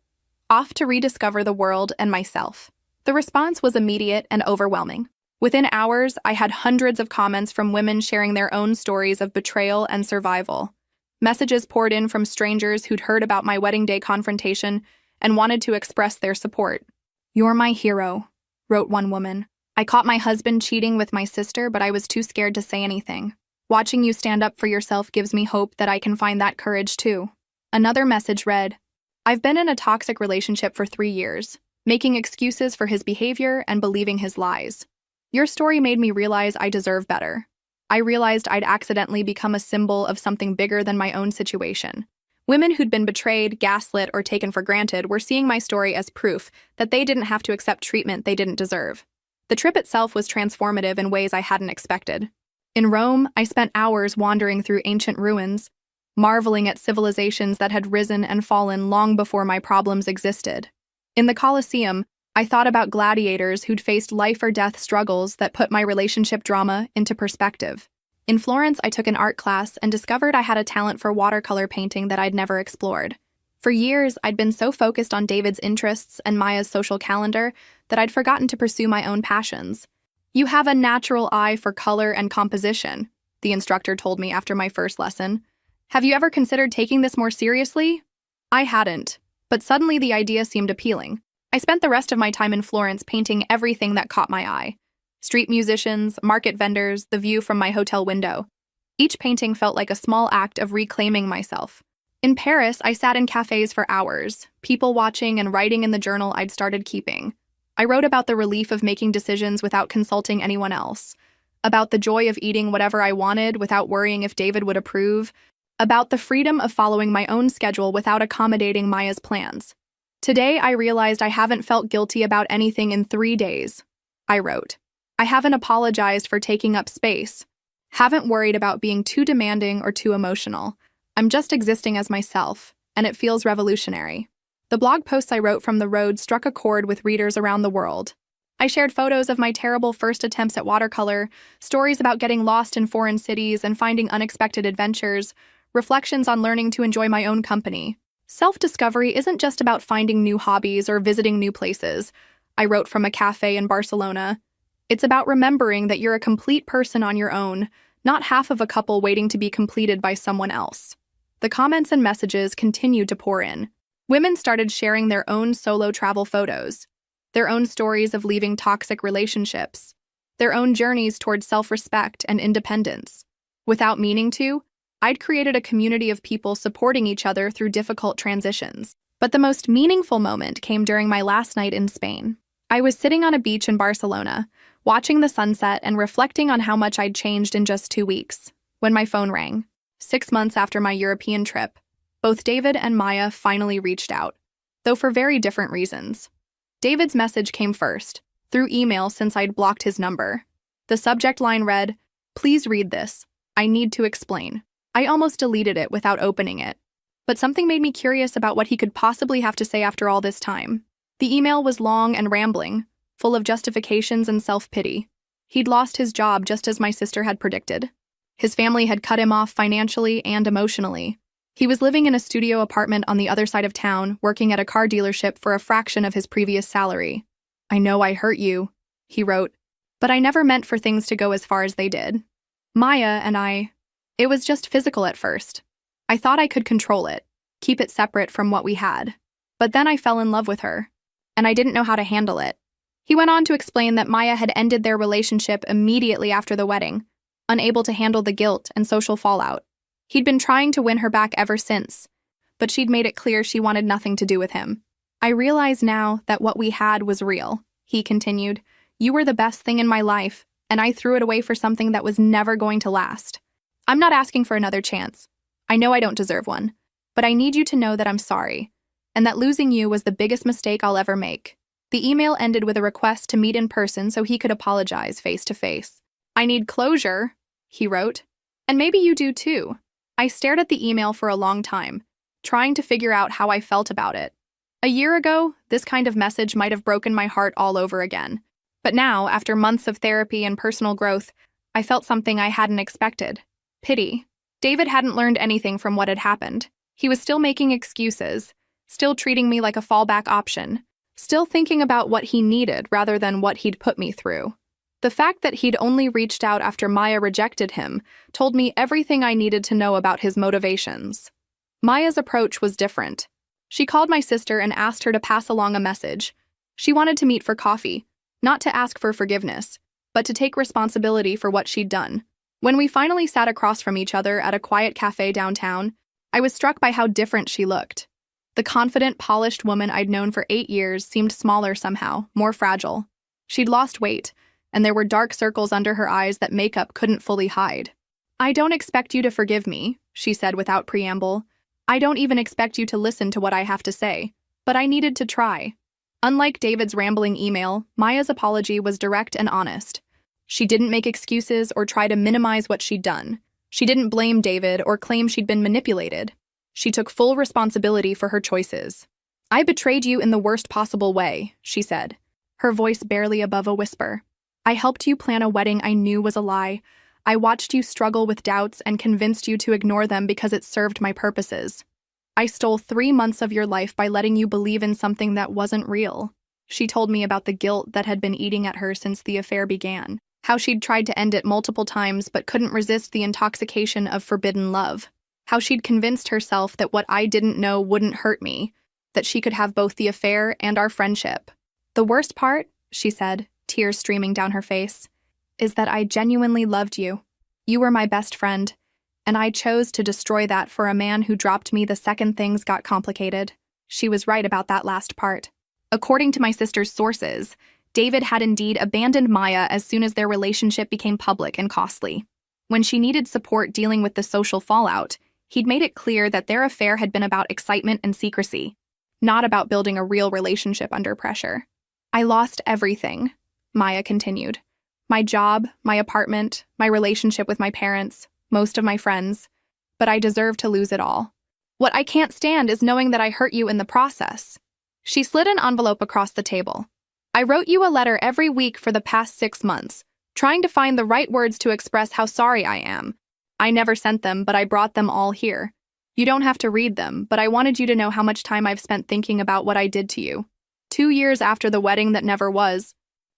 Off to rediscover the world and myself." The response was immediate and overwhelming. Within hours, I had hundreds of comments from women sharing their own stories of betrayal and survival. Messages poured in from strangers who'd heard about my wedding day confrontation and wanted to express their support. "You're my hero," wrote one woman. "I caught my husband cheating with my sister, but I was too scared to say anything. Watching you stand up for yourself gives me hope that I can find that courage too." Another message read, "I've been in a toxic relationship for 3 years, making excuses for his behavior and believing his lies. Your story made me realize I deserve better. I realized I'd accidentally become a symbol of something bigger than my own situation." Women who'd been betrayed, gaslit, or taken for granted were seeing my story as proof that they didn't have to accept treatment they didn't deserve. The trip itself was transformative in ways I hadn't expected. In Rome, I spent hours wandering through ancient ruins, marveling at civilizations that had risen and fallen long before my problems existed. In the Colosseum, I thought about gladiators who'd faced life-or-death struggles that put my relationship drama into perspective. In Florence, I took an art class and discovered I had a talent for watercolor painting that I'd never explored. For years, I'd been so focused on David's interests and Maya's social calendar that I'd forgotten to pursue my own passions. "You have a natural eye for color and composition," the instructor told me after my first lesson. "Have you ever considered taking this more seriously?" I hadn't, but suddenly the idea seemed appealing. I spent the rest of my time in Florence painting everything that caught my eye. Street musicians, market vendors, the view from my hotel window. Each painting felt like a small act of reclaiming myself. In Paris, I sat in cafes for hours, people watching and writing in the journal I'd started keeping. I wrote about the relief of making decisions without consulting anyone else, about the joy of eating whatever I wanted without worrying if David would approve, about the freedom of following my own schedule without accommodating Maya's plans. "Today, I realized I haven't felt guilty about anything in 3 days," I wrote. "I haven't apologized for taking up space, haven't worried about being too demanding or too emotional. I'm just existing as myself, and it feels revolutionary." The blog posts I wrote from the road struck a chord with readers around the world. I shared photos of my terrible first attempts at watercolor, stories about getting lost in foreign cities and finding unexpected adventures, reflections on learning to enjoy my own company. Self-discovery isn't just about finding new hobbies or visiting new places, I wrote from a cafe in Barcelona. It's about remembering that you're a complete person on your own, not half of a couple waiting to be completed by someone else. The comments and messages continued to pour in. Women started sharing their own solo travel photos, their own stories of leaving toxic relationships, their own journeys toward self-respect and independence. Without meaning to, I'd created a community of people supporting each other through difficult transitions. But the most meaningful moment came during my last night in Spain. I was sitting on a beach in Barcelona, watching the sunset and reflecting on how much I'd changed in just 2 weeks, when my phone rang. 6 months after my European trip, both David and Maya finally reached out, though for very different reasons. David's message came first, through email since I'd blocked his number. The subject line read, "Please read this. I need to explain." I almost deleted it without opening it. But something made me curious about what he could possibly have to say after all this time. The email was long and rambling, full of justifications and self-pity. He'd lost his job just as my sister had predicted. His family had cut him off financially and emotionally. He was living in a studio apartment on the other side of town, working at a car dealership for a fraction of his previous salary. "I know I hurt you," he wrote, "but I never meant for things to go as far as they did. Maya and it was just physical at first. I thought I could control it, keep it separate from what we had. But then I fell in love with her, and I didn't know how to handle it." He went on to explain that Maya had ended their relationship immediately after the wedding, unable to handle the guilt and social fallout. He'd been trying to win her back ever since, but she'd made it clear she wanted nothing to do with him. "I realize now that what we had was real," he continued. "You were the best thing in my life, and I threw it away for something that was never going to last. I'm not asking for another chance. I know I don't deserve one, but I need you to know that I'm sorry, and that losing you was the biggest mistake I'll ever make." The email ended with a request to meet in person so he could apologize face to face. "I need closure," he wrote, "and maybe you do too." I stared at the email for a long time, trying to figure out how I felt about it. A year ago, this kind of message might have broken my heart all over again. But now, after months of therapy and personal growth, I felt something I hadn't expected. Pity. David hadn't learned anything from what had happened. He was still making excuses, still treating me like a fallback option, still thinking about what he needed rather than what he'd put me through. The fact that he'd only reached out after Maya rejected him told me everything I needed to know about his motivations. Maya's approach was different. She called my sister and asked her to pass along a message. She wanted to meet for coffee, not to ask for forgiveness, but to take responsibility for what she'd done. When we finally sat across from each other at a quiet cafe downtown, I was struck by how different she looked. The confident, polished woman I'd known for 8 years seemed smaller somehow, more fragile. She'd lost weight, and there were dark circles under her eyes that makeup couldn't fully hide. "I don't expect you to forgive me," she said without preamble. "I don't even expect you to listen to what I have to say, but I needed to try." Unlike David's rambling email, Maya's apology was direct and honest. She didn't make excuses or try to minimize what she'd done. She didn't blame David or claim she'd been manipulated. She took full responsibility for her choices. "I betrayed you in the worst possible way," she said, her voice barely above a whisper. "I helped you plan a wedding I knew was a lie. I watched you struggle with doubts and convinced you to ignore them because it served my purposes. I stole 3 months of your life by letting you believe in something that wasn't real." She told me about the guilt that had been eating at her since the affair began, how she'd tried to end it multiple times but couldn't resist the intoxication of forbidden love, how she'd convinced herself that what I didn't know wouldn't hurt me, that she could have both the affair and our friendship. "The worst part," she said, tears streaming down her face, "is that I genuinely loved you. You were my best friend, and I chose to destroy that for a man who dropped me the second things got complicated." She was right about that last part. According to my sister's sources, David had indeed abandoned Maya as soon as their relationship became public and costly. When she needed support dealing with the social fallout, he'd made it clear that their affair had been about excitement and secrecy, not about building a real relationship under pressure. "I lost everything," Maya continued. "My job, my apartment, my relationship with my parents, most of my friends. But I deserve to lose it all. What I can't stand is knowing that I hurt you in the process." She slid an envelope across the table. "I wrote you a letter every week for the past 6 months, trying to find the right words to express how sorry I am. I never sent them, but I brought them all here. You don't have to read them, but I wanted you to know how much time I've spent thinking about what I did to you. 2 years after the wedding that never was,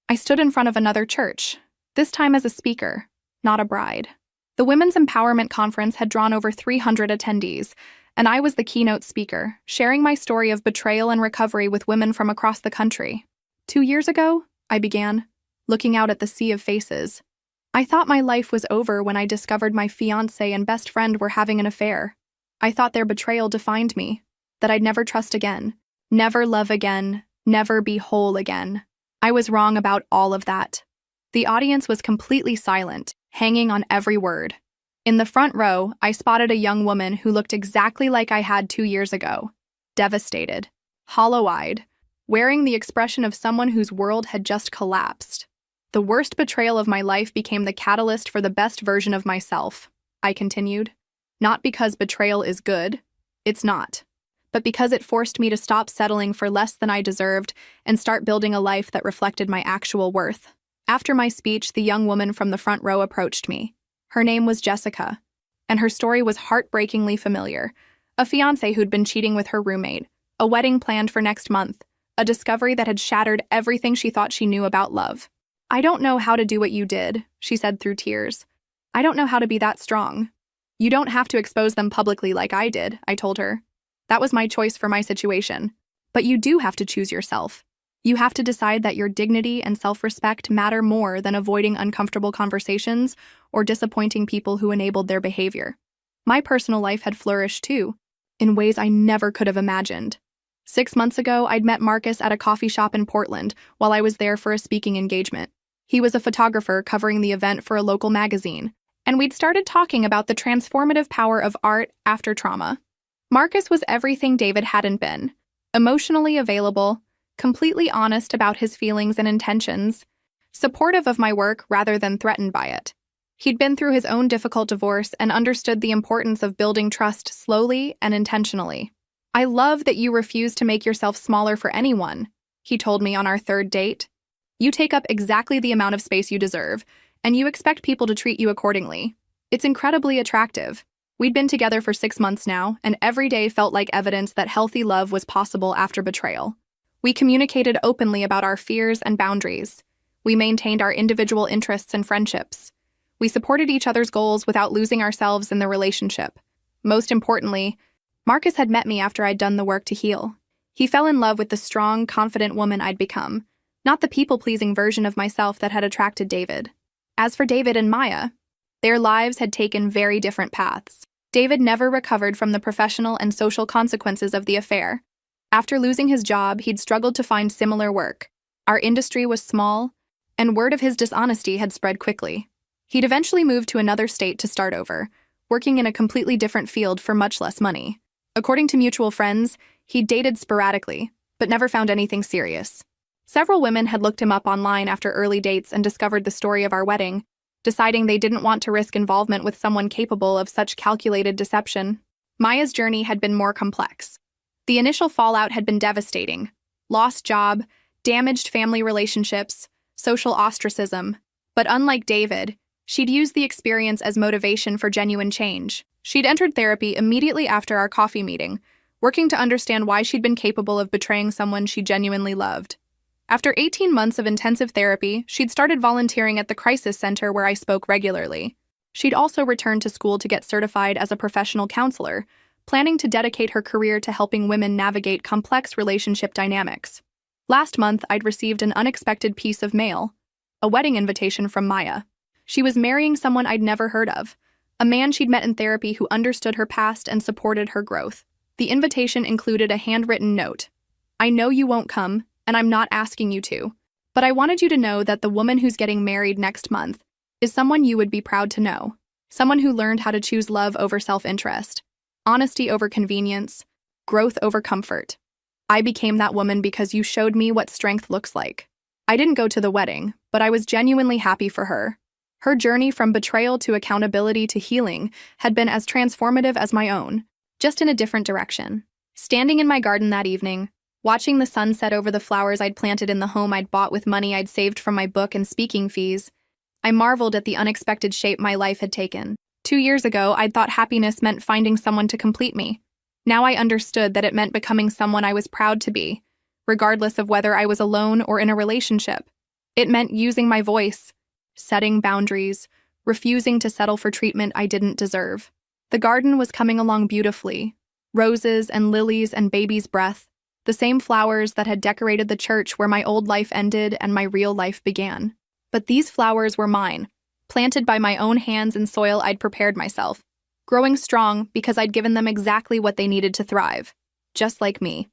I stood in front of another church, this time as a speaker, not a bride. The Women's Empowerment Conference had drawn over 300 attendees, and I was the keynote speaker, sharing my story of betrayal and recovery with women from across the country. 2 years ago, I began, looking out at the sea of faces. I thought my life was over when I discovered my fiancé and best friend were having an affair. I thought their betrayal defined me, that I'd never trust again, never love again, never be whole again. I was wrong about all of that. The audience was completely silent, hanging on every word. In the front row, I spotted a young woman who looked exactly like I had 2 years ago, devastated, hollow-eyed, wearing the expression of someone whose world had just collapsed. "The worst betrayal of my life became the catalyst for the best version of myself," I continued. "Not because betrayal is good, it's not, but because it forced me to stop settling for less than I deserved and start building a life that reflected my actual worth." After my speech, the young woman from the front row approached me. Her name was Jessica, and her story was heartbreakingly familiar. A fiancé who'd been cheating with her roommate, a wedding planned for next month, a discovery that had shattered everything she thought she knew about love. "I don't know how to do what you did," she said through tears. "I don't know how to be that strong." "You don't have to expose them publicly like I did," I told her. "That was my choice for my situation. But you do have to choose yourself. You have to decide that your dignity and self-respect matter more than avoiding uncomfortable conversations or disappointing people who enabled their behavior." My personal life had flourished too, in ways I never could have imagined. 6 months ago, I'd met Marcus at a coffee shop in Portland while I was there for a speaking engagement. He was a photographer covering the event for a local magazine, and we'd started talking about the transformative power of art after trauma. Marcus was everything David hadn't been: emotionally available, completely honest about his feelings and intentions, supportive of my work rather than threatened by it. He'd been through his own difficult divorce and understood the importance of building trust slowly and intentionally. "I love that you refuse to make yourself smaller for anyone," he told me on our 3rd date. "You take up exactly the amount of space you deserve, and you expect people to treat you accordingly. It's incredibly attractive." We'd been together for 6 months now, and every day felt like evidence that healthy love was possible after betrayal. We communicated openly about our fears and boundaries. We maintained our individual interests and friendships. We supported each other's goals without losing ourselves in the relationship. Most importantly, Marcus had met me after I'd done the work to heal. He fell in love with the strong, confident woman I'd become, not the people-pleasing version of myself that had attracted David. As for David and Maya, their lives had taken very different paths. David never recovered from the professional and social consequences of the affair. After losing his job, he'd struggled to find similar work. Our industry was small, and word of his dishonesty had spread quickly. He'd eventually moved to another state to start over, working in a completely different field for much less money. According to mutual friends, he'd dated sporadically, but never found anything serious. Several women had looked him up online after early dates and discovered the story of our wedding, deciding they didn't want to risk involvement with someone capable of such calculated deception. Maya's journey had been more complex. The initial fallout had been devastating: lost job, damaged family relationships, social ostracism. But unlike David, she'd used the experience as motivation for genuine change. She'd entered therapy immediately after our coffee meeting, working to understand why she'd been capable of betraying someone she genuinely loved. After 18 months of intensive therapy, she'd started volunteering at the crisis center where I spoke regularly. She'd also returned to school to get certified as a professional counselor, planning to dedicate her career to helping women navigate complex relationship dynamics. Last month, I'd received an unexpected piece of mail: a wedding invitation from Maya. She was marrying someone I'd never heard of, a man she'd met in therapy who understood her past and supported her growth. The invitation included a handwritten note: "I know you won't come, and I'm not asking you to, but I wanted you to know that the woman who's getting married next month is someone you would be proud to know. Someone who learned how to choose love over self-interest, honesty over convenience, growth over comfort. I became that woman because you showed me what strength looks like." I didn't go to the wedding, but I was genuinely happy for her. Her journey from betrayal to accountability to healing had been as transformative as my own, just in a different direction. Standing in my garden that evening, watching the sun set over the flowers I'd planted in the home I'd bought with money I'd saved from my book and speaking fees, I marveled at the unexpected shape my life had taken. 2 years ago, I'd thought happiness meant finding someone to complete me. Now I understood that it meant becoming someone I was proud to be, regardless of whether I was alone or in a relationship. It meant using my voice, setting boundaries, refusing to settle for treatment I didn't deserve. The garden was coming along beautifully: roses and lilies and baby's breath, the same flowers that had decorated the church where my old life ended and my real life began. But these flowers were mine, planted by my own hands in soil I'd prepared myself, growing strong because I'd given them exactly what they needed to thrive, just like me.